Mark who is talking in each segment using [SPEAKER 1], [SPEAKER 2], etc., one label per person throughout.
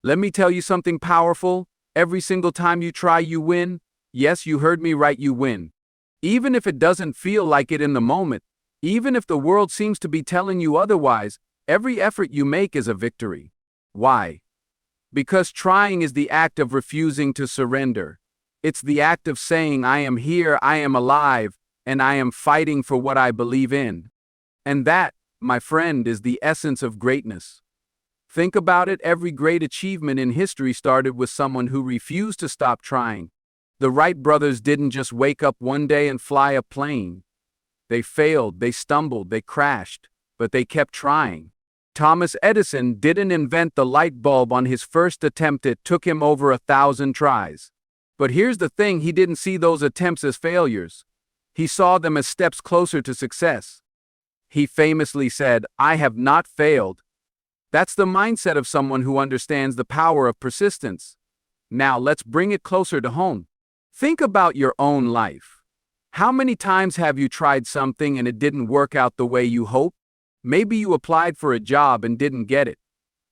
[SPEAKER 1] Let me tell you something powerful. Every single time you try, you win. Yes, you heard me right, you win. Even if it doesn't feel like it in the moment, even if the world seems to be telling you otherwise, every effort you make is a victory. Why? Because trying is the act of refusing to surrender. It's the act of saying, I am here, I am alive, and I am fighting for what I believe in. And that, my friend, is the essence of greatness. Think about it, every great achievement in history started with someone who refused to stop trying. The Wright brothers didn't just wake up one day and fly a plane. They failed, they stumbled, they crashed, but they kept trying. Thomas Edison didn't invent the light bulb on his first attempt, it took him over 1,000 tries. But here's the thing, he didn't see those attempts as failures. He saw them as steps closer to success. He famously said, I have not failed. That's the mindset of someone who understands the power of persistence. Now let's bring it closer to home. Think about your own life. How many times have you tried something and it didn't work out the way you hoped? Maybe you applied for a job and didn't get it.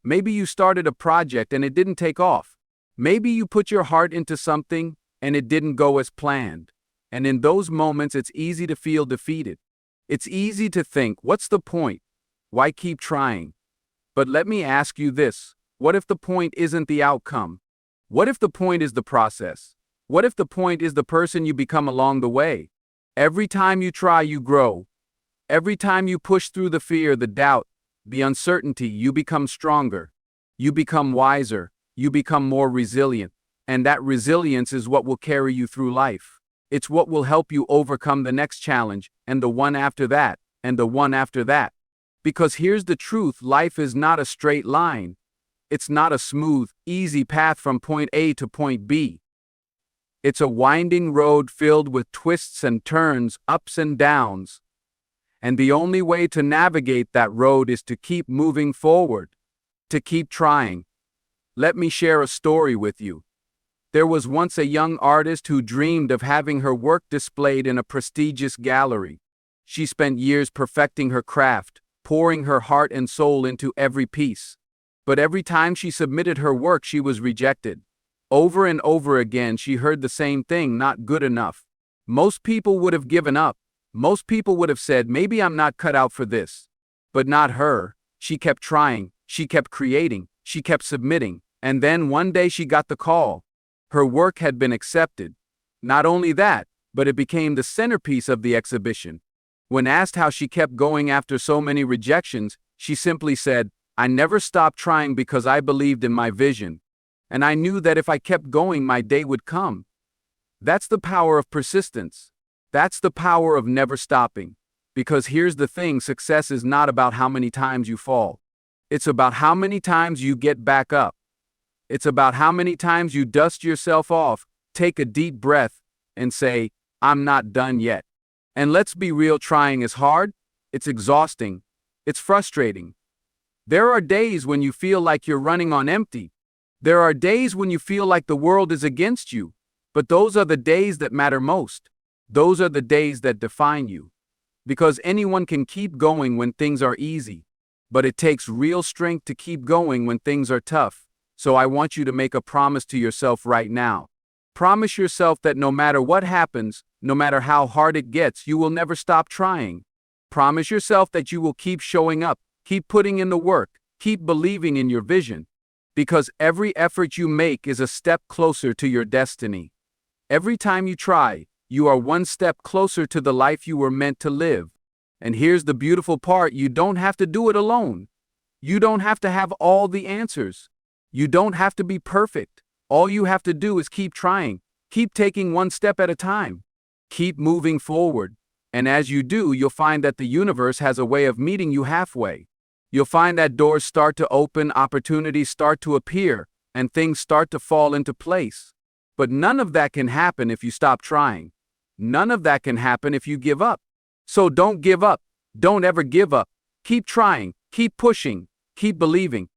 [SPEAKER 1] Maybe you started a project and it didn't take off. Maybe you put your heart into something and it didn't go as planned. And in those moments, it's easy to feel defeated. It's easy to think, what's the point? Why keep trying? But let me ask you this, what if the point isn't the outcome? What if the point is the process? What if the point is the person you become along the way? Every time you try, you grow. Every time you push through the fear, the doubt, the uncertainty, you become stronger. You become wiser. You become more resilient. And that resilience is what will carry you through life. It's what will help you overcome the next challenge, and the one after that, and the one after that. Because here's the truth, life is not a straight line. It's not a smooth, easy path from point A to point B. It's a winding road filled with twists and turns, ups and downs. And the only way to navigate that road is to keep moving forward, to keep trying. Let me share a story with you. There was once a young artist who dreamed of having her work displayed in a prestigious gallery. She spent years perfecting her craft, pouring her heart and soul into every piece. But every time she submitted her work, she was rejected. Over and over again, she heard the same thing, not good enough. Most people would have given up. Most people would have said, maybe I'm not cut out for this. But not her. She kept trying, she kept creating, she kept submitting, and then one day she got the call. Her work had been accepted. Not only that, but it became the centerpiece of the exhibition. When asked how she kept going after so many rejections, she simply said, I never stopped trying because I believed in my vision. And I knew that if I kept going, my day would come. That's the power of persistence. That's the power of never stopping. Because here's the thing, success is not about how many times you fall. It's about how many times you get back up. It's about how many times you dust yourself off, take a deep breath, and say, I'm not done yet. And let's be real, trying is hard, it's exhausting, it's frustrating. There are days when you feel like you're running on empty. There are days when you feel like the world is against you. But those are the days that matter most. Those are the days that define you. Because anyone can keep going when things are easy. But it takes real strength to keep going when things are tough. So I want you to make a promise to yourself right now. Promise yourself that no matter what happens, no matter how hard it gets, you will never stop trying. Promise yourself that you will keep showing up, keep putting in the work, keep believing in your vision. Because every effort you make is a step closer to your destiny. Every time you try, you are one step closer to the life you were meant to live. And here's the beautiful part, you don't have to do it alone. You don't have to have all the answers. You don't have to be perfect. All you have to do is keep trying, keep taking one step at a time. Keep moving forward. And as you do, you'll find that the universe has a way of meeting you halfway. You'll find that doors start to open, opportunities start to appear, and things start to fall into place. But none of that can happen if you stop trying. None of that can happen if you give up. So don't give up. Don't ever give up. Keep trying, keep pushing, keep believing.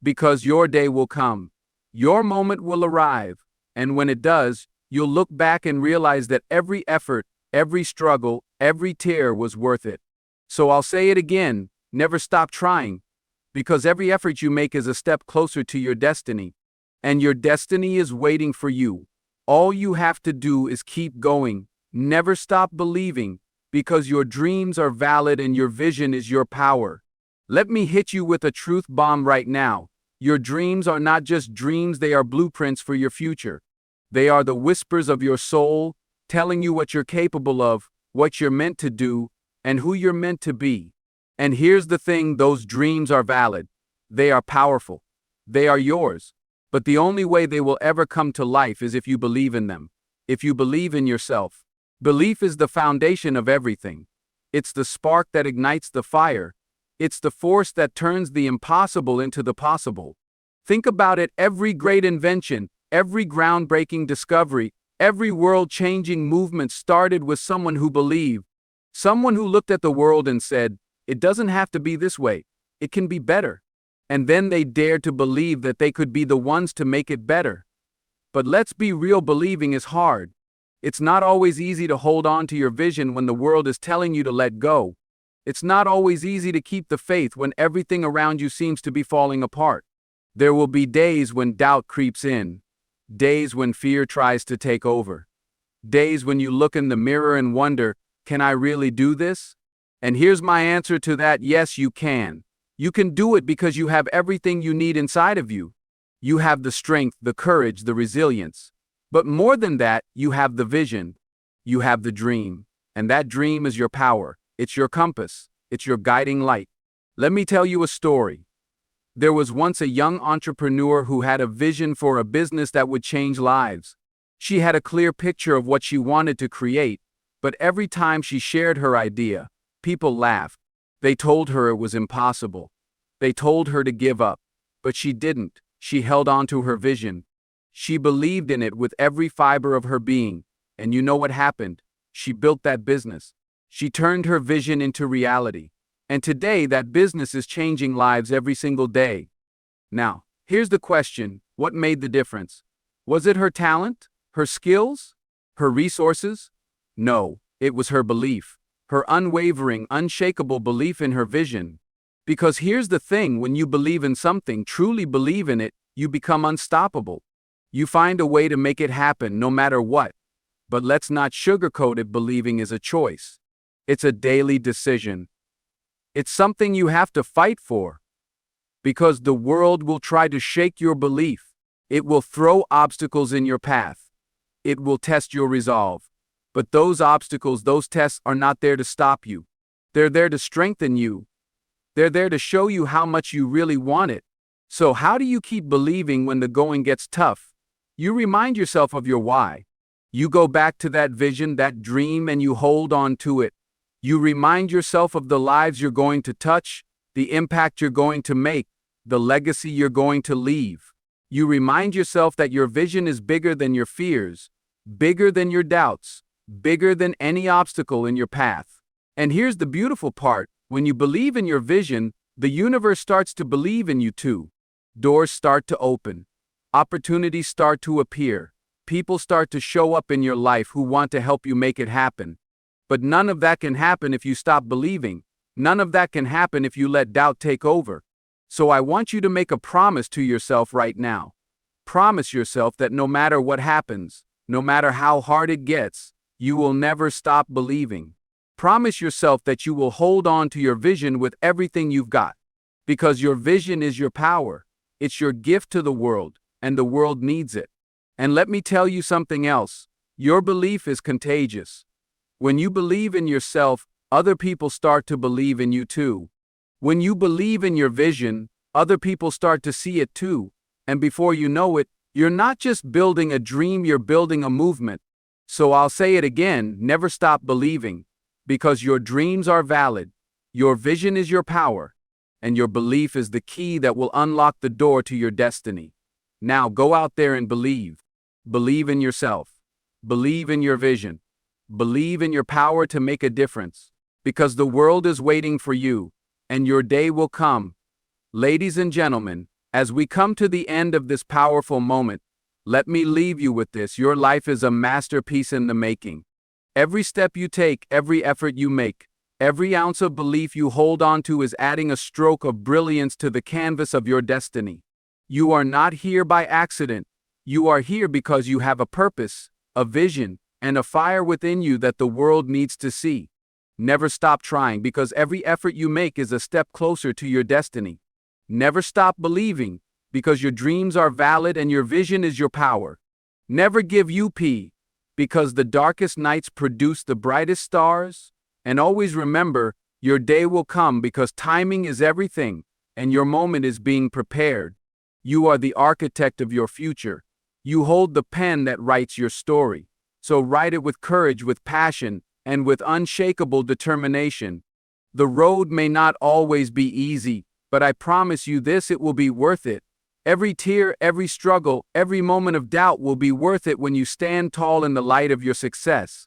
[SPEAKER 1] Because your day will come. Your moment will arrive. And when it does, you'll look back and realize that every effort, every struggle, every tear was worth it. So I'll say it again, never stop trying. Because every effort you make is a step closer to your destiny. and your destiny is waiting for you. All you have to do is keep going, never stop believing, because your dreams are valid and your vision is your power. Let me hit you with a truth bomb right now. Your dreams are not just dreams, they are blueprints for your future. They are the whispers of your soul, telling you what you're capable of, what you're meant to do, and who you're meant to be. And here's the thing, those dreams are valid. They are powerful. They are yours. But the only way they will ever come to life is if you believe in them. If you believe in yourself. Belief is the foundation of everything. It's the spark that ignites the fire. It's the force that turns the impossible into the possible. Think about it, every great invention, every groundbreaking discovery, every world-changing movement started with someone who believed. Someone who looked at the world and said, "It doesn't have to be this way. It can be better." And then they dared to believe that they could be the ones to make it better. But let's be real, believing is hard. It's not always easy to hold on to your vision when the world is telling you to let go. It's not always easy to keep the faith when everything around you seems to be falling apart. There will be days when doubt creeps in. Days when fear tries to take over. Days when you look in the mirror and wonder, can I really do this? And here's my answer to that: yes, you can. You can do it because you have everything you need inside of you. You have the strength, the courage, the resilience. But more than that, you have the vision. You have the dream. And that dream is your power. It's your compass. It's your guiding light. Let me tell you a story. There was once a young entrepreneur who had a vision for a business that would change lives. She had a clear picture of what she wanted to create, but every time she shared her idea, people laughed. They told her it was impossible. They told her to give up, but she didn't. She held on to her vision. She believed in it with every fiber of her being. And you know what happened? She built that business. She turned her vision into reality. And today that business is changing lives every single day. Now, here's the question: what made the difference? Was it her talent? Her skills? Her resources? No, it was her belief. Her unwavering, unshakable belief in her vision. Because here's the thing, when you believe in something, truly believe in it, you become unstoppable. You find a way to make it happen no matter what. But let's not sugarcoat it, believing is a choice. It's a daily decision. It's something you have to fight for. Because the world will try to shake your belief. It will throw obstacles in your path. It will test your resolve. But those obstacles, those tests are not there to stop you. They're there to strengthen you. They're there to show you how much you really want it. So how do you keep believing when the going gets tough? You remind yourself of your why. You go back to that vision, that dream, and you hold on to it. You remind yourself of the lives you're going to touch, the impact you're going to make, the legacy you're going to leave. You remind yourself that your vision is bigger than your fears, bigger than your doubts, bigger than any obstacle in your path. And here's the beautiful part: when you believe in your vision, the universe starts to believe in you too. Doors start to open. Opportunities start to appear. People start to show up in your life who want to help you make it happen. But none of that can happen if you stop believing. None of that can happen if you let doubt take over. So I want you to make a promise to yourself right now. Promise yourself that no matter what happens, no matter how hard it gets, you will never stop believing. Promise yourself that you will hold on to your vision with everything you've got. Because your vision is your power. It's your gift to the world, and the world needs it. And let me tell you something else. Your belief is contagious. When you believe in yourself, other people start to believe in you too. When you believe in your vision, other people start to see it too. And before you know it, you're not just building a dream, you're building a movement. So I'll say it again, never stop believing. Because your dreams are valid, your vision is your power, and your belief is the key that will unlock the door to your destiny. Now go out there and believe. Believe in yourself. Believe in your vision. Believe in your power to make a difference. Because the world is waiting for you, and your day will come. Ladies and gentlemen, as we come to the end of this powerful moment, let me leave you with this: your life is a masterpiece in the making. Every step you take, every effort you make, every ounce of belief you hold on to is adding a stroke of brilliance to the canvas of your destiny. You are not here by accident. You are here because you have a purpose, a vision, and a fire within you that the world needs to see. Never stop trying because every effort you make is a step closer to your destiny. Never stop believing because your dreams are valid and your vision is your power. Never give up because the darkest nights produce the brightest stars. And always remember, your day will come because timing is everything and your moment is being prepared. You are the architect of your future. You hold the pen that writes your story. So write it with courage, with passion, and with unshakable determination. The road may not always be easy, but I promise you this, it will be worth it. Every tear, every struggle, every moment of doubt will be worth it when you stand tall in the light of your success.